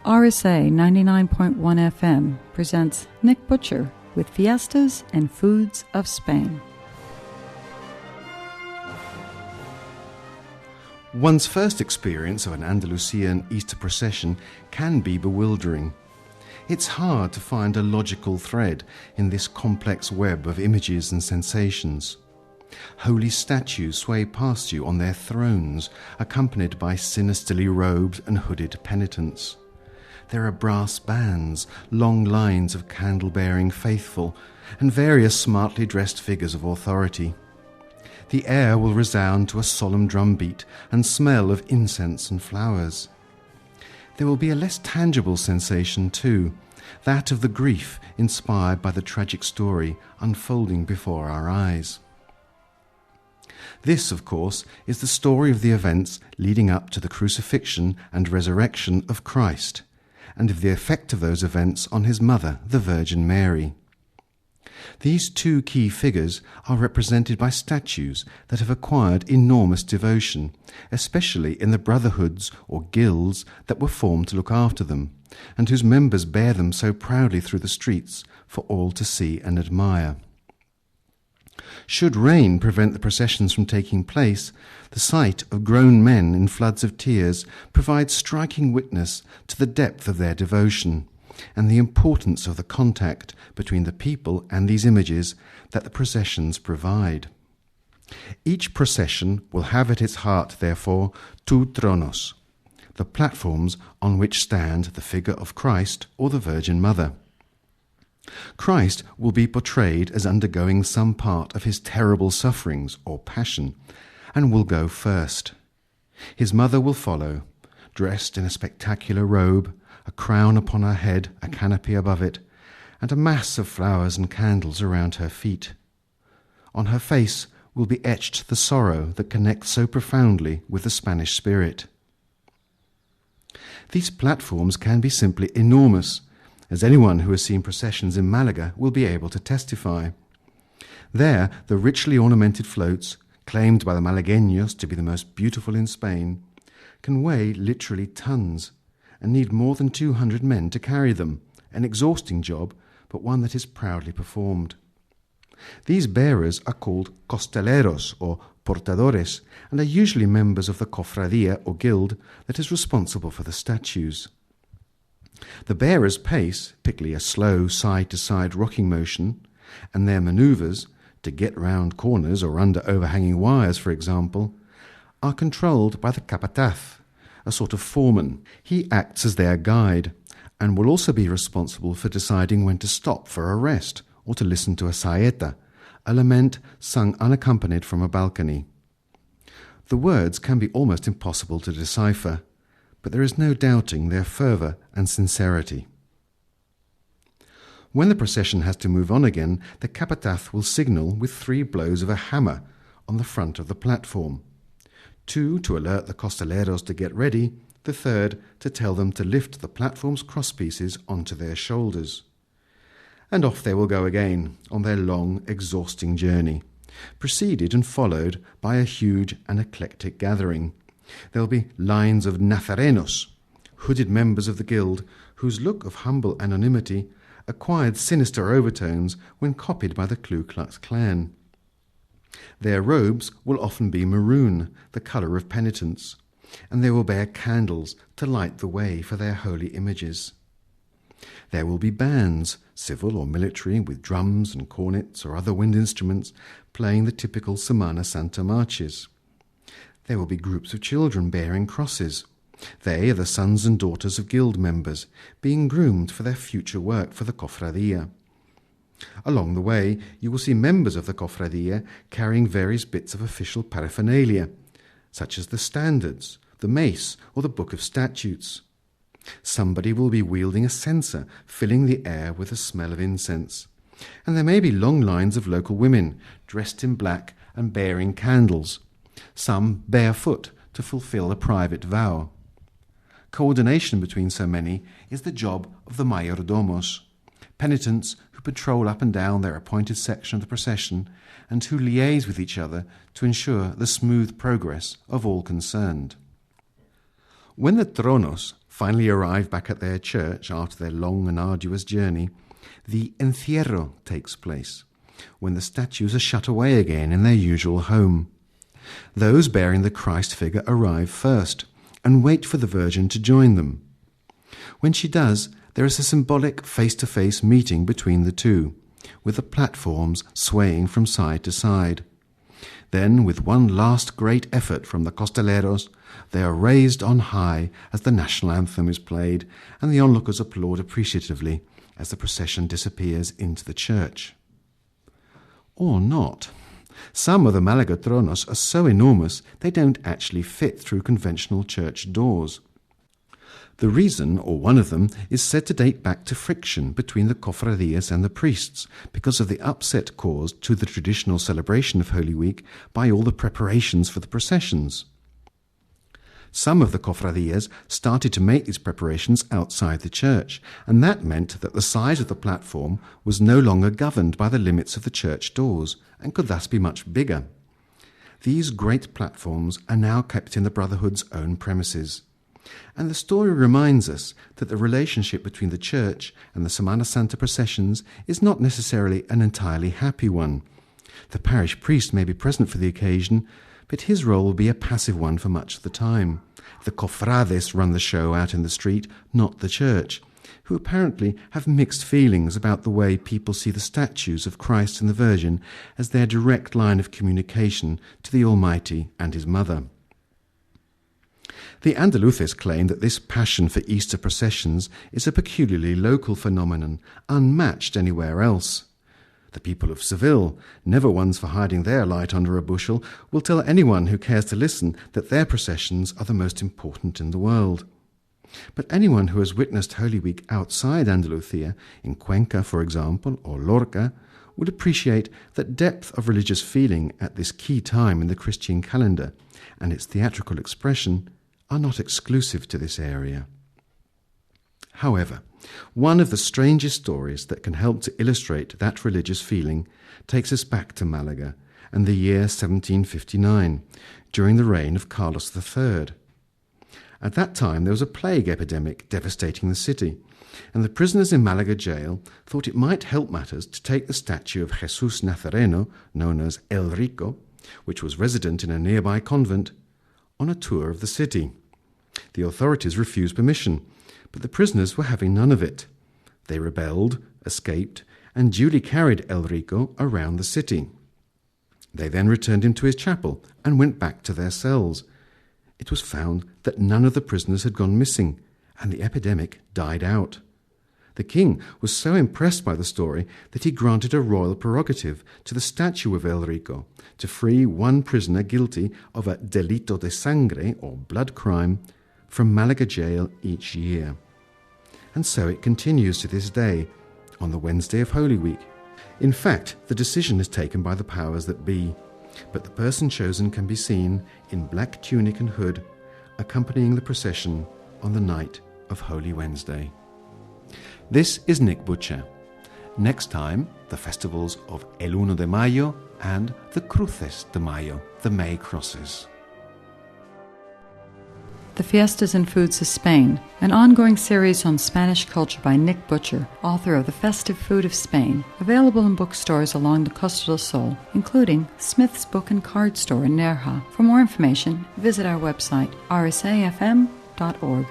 RSA 99.1 FM presents Nick Butcher with Fiestas and Foods of Spain. One's first experience of an Andalusian Easter procession can be bewildering. It's hard to find a logical thread in this complex web of images and sensations. Holy statues sway past you on their thrones, accompanied by sinisterly robed and hooded penitents. There are brass bands, long lines of candle-bearing faithful, and various smartly dressed figures of authority. The air will resound to a solemn drumbeat and smell of incense and flowers. There will be a less tangible sensation too, that of the grief inspired by the tragic story unfolding before our eyes. This, of course, is the story of the events leading up to the crucifixion and resurrection of Christ, and of the effect of those events on his mother, the Virgin Mary. These two key figures are represented by statues that have acquired enormous devotion, especially in the brotherhoods or guilds that were formed to look after them, and whose members bear them so proudly through the streets for all to see and admire. Should rain prevent the processions from taking place, the sight of grown men in floods of tears provides striking witness to the depth of their devotion and the importance of the contact between the people and these images that the processions provide. Each procession will have at its heart, therefore, two tronos, the platforms on which stand the figure of Christ or the Virgin Mother. Christ will be portrayed as undergoing some part of his terrible sufferings or passion, and will go first. His mother will follow, dressed in a spectacular robe, a crown upon her head, a canopy above it, and a mass of flowers and candles around her feet. On her face will be etched the sorrow that connects so profoundly with the Spanish spirit. These platforms can be simply enormous, as anyone who has seen processions in Malaga will be able to testify. There, the richly ornamented floats, claimed by the Malagueños to be the most beautiful in Spain, can weigh literally tons and need more than 200 men to carry them, an exhausting job, but one that is proudly performed. These bearers are called costaleros or portadores and are usually members of the cofradia or guild that is responsible for the statues. The bearers' pace, particularly a slow side-to-side rocking motion, and their manoeuvres, to get round corners or under overhanging wires, for example, are controlled by the capataz, a sort of foreman. He acts as their guide and will also be responsible for deciding when to stop for a rest or to listen to a saeta, a lament sung unaccompanied from a balcony. The words can be almost impossible to decipher, but there is no doubting their fervour and sincerity. When the procession has to move on again, the capataz will signal with 3 blows of a hammer on the front of the platform. 2 to alert the costaleros to get ready, the 3rd to tell them to lift the platform's crosspieces onto their shoulders. And off they will go again on their long, exhausting journey, preceded and followed by a huge and eclectic gathering. There will be lines of Nazarenos, hooded members of the guild, whose look of humble anonymity acquired sinister overtones when copied by the Ku Klux Klan. Their robes will often be maroon, the colour of penitence, and they will bear candles to light the way for their holy images. There will be bands, civil or military, with drums and cornets or other wind instruments, playing the typical Semana Santa marches. There will be groups of children bearing crosses. They are the sons and daughters of guild members, being groomed for their future work for the cofradia. Along the way, you will see members of the cofradia carrying various bits of official paraphernalia, such as the standards, the mace, or the book of statutes. Somebody will be wielding a censer, filling the air with the smell of incense. And there may be long lines of local women, dressed in black and bearing candles, some barefoot to fulfill a private vow. Coordination between so many is the job of the mayordomos, penitents who patrol up and down their appointed section of the procession and who liaise with each other to ensure the smooth progress of all concerned. When the tronos, finally arrive back at their church after their long and arduous journey, the encierro takes place, when the statues are shut away again in their usual home. Those bearing the Christ figure arrive first and wait for the Virgin to join them. When she does, there is a symbolic face-to-face meeting between the two, with the platforms swaying from side to side. Then, with one last great effort from the costaleros, they are raised on high as the national anthem is played, and the onlookers applaud appreciatively as the procession disappears into the church. Or not. Some of the Malaga tronos are so enormous they don't actually fit through conventional church doors. The reason, or one of them, is said to date back to friction between the cofradías and the priests because of the upset caused to the traditional celebration of Holy Week by all the preparations for the processions. Some of the cofradías started to make these preparations outside the church, and that meant that the size of the platform was no longer governed by the limits of the church doors and could thus be much bigger. These great platforms are now kept in the Brotherhood's own premises. And the story reminds us that the relationship between the church and the Semana Santa processions is not necessarily an entirely happy one. The parish priest may be present for the occasion, but his role will be a passive one for much of the time. The cofrades run the show out in the street, not the church, who apparently have mixed feelings about the way people see the statues of Christ and the Virgin as their direct line of communication to the Almighty and His Mother. The Andaluces claim that this passion for Easter processions is a peculiarly local phenomenon, unmatched anywhere else. The people of Seville, never ones for hiding their light under a bushel, will tell anyone who cares to listen that their processions are the most important in the world. But anyone who has witnessed Holy Week outside Andalusia, in Cuenca, for example, or Lorca, would appreciate that depth of religious feeling at this key time in the Christian calendar and its theatrical expression are not exclusive to this area. However, one of the strangest stories that can help to illustrate that religious feeling takes us back to Malaga and the year 1759, during the reign of Carlos III. At that time there was a plague epidemic devastating the city, and the prisoners in Malaga jail thought it might help matters to take the statue of Jesus Nazareno, known as El Rico, which was resident in a nearby convent, on a tour of the city. The authorities refused permission, but the prisoners were having none of it. They rebelled, escaped, and duly carried El Rico around the city. They then returned him to his chapel and went back to their cells. It was found that none of the prisoners had gone missing, and the epidemic died out. The king was so impressed by the story that he granted a royal prerogative to the statue of El Rico to free one prisoner guilty of a delito de sangre, or blood crime, from Malaga jail each year. And so it continues to this day, on the Wednesday of Holy Week. In fact, the decision is taken by the powers that be, but the person chosen can be seen in black tunic and hood, accompanying the procession on the night of Holy Wednesday. This is Nick Butcher. Next time, the festivals of El Uno de Mayo and the Cruces de Mayo, the May crosses. The Fiestas and Foods of Spain, an ongoing series on Spanish culture by Nick Butcher, author of The Festive Food of Spain, available in bookstores along the Costa del Sol, including Smith's Book and Card Store in Nerja. For more information, visit our website rsafm.org.